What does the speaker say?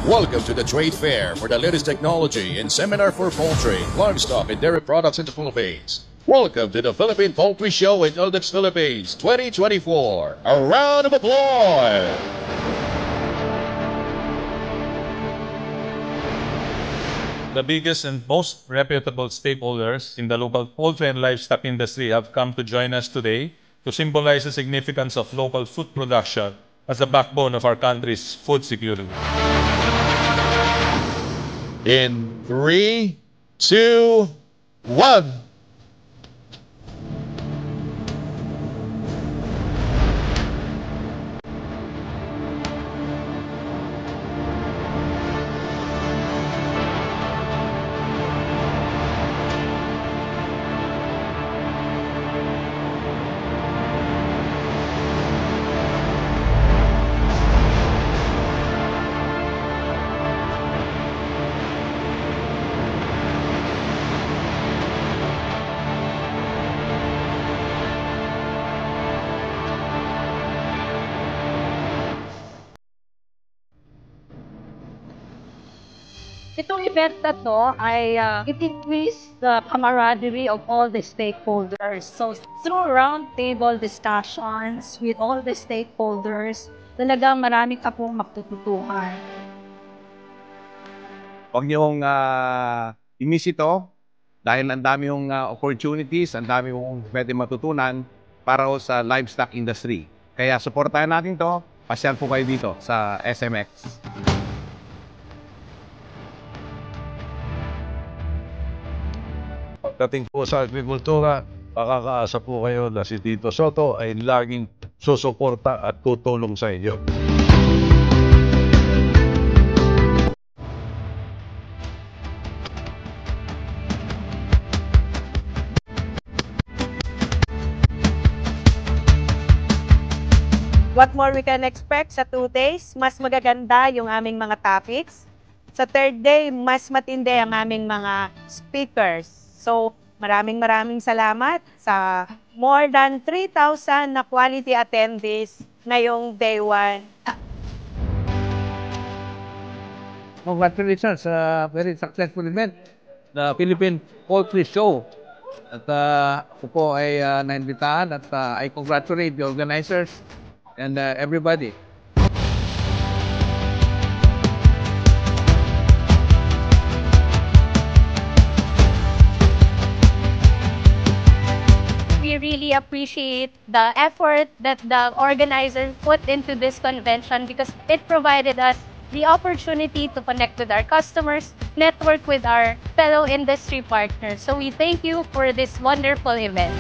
Welcome to the trade fair for the latest technology and seminar for poultry, livestock, and dairy products in the Philippines. Welcome to the Philippine Poultry Show in Eldex, Philippines 2024. A round of applause! The biggest and most reputable stakeholders in the local poultry and livestock industry have come to join us today to symbolize the significance of local food production as the backbone of our country's food security. In 3, 2, 1. Itong event na to ay it increase the camaraderie of all the stakeholders. So, through roundtable discussions with all the stakeholders, talagang marami ka pong matututuhan. Huwag niyong i-miss ito dahil ang dami yung opportunities, ang dami mong pwede matutunan para sa livestock industry. Kaya supportahan natin to, pasyal po kayo dito sa SMX. Pagdating po sa agrikultura, makakaasa po kayo na si Tito Soto ay laging susuporta at tutulong sa inyo. What more we can expect sa 2 days? Mas magaganda yung aming mga topics. Sa 3rd day, mas matindi ang aming mga speakers. So, maraming salamat sa more than 3,000 na quality attendees ngayong day 1. Congratulations sa very successful event, the Philippine Poultry Show. At ako po ay naimbitahan at I congratulate the organizers and everybody. We really appreciate the effort that the organizers put into this convention because it provided us the opportunity to connect with our customers, network with our fellow industry partners. So we thank you for this wonderful event.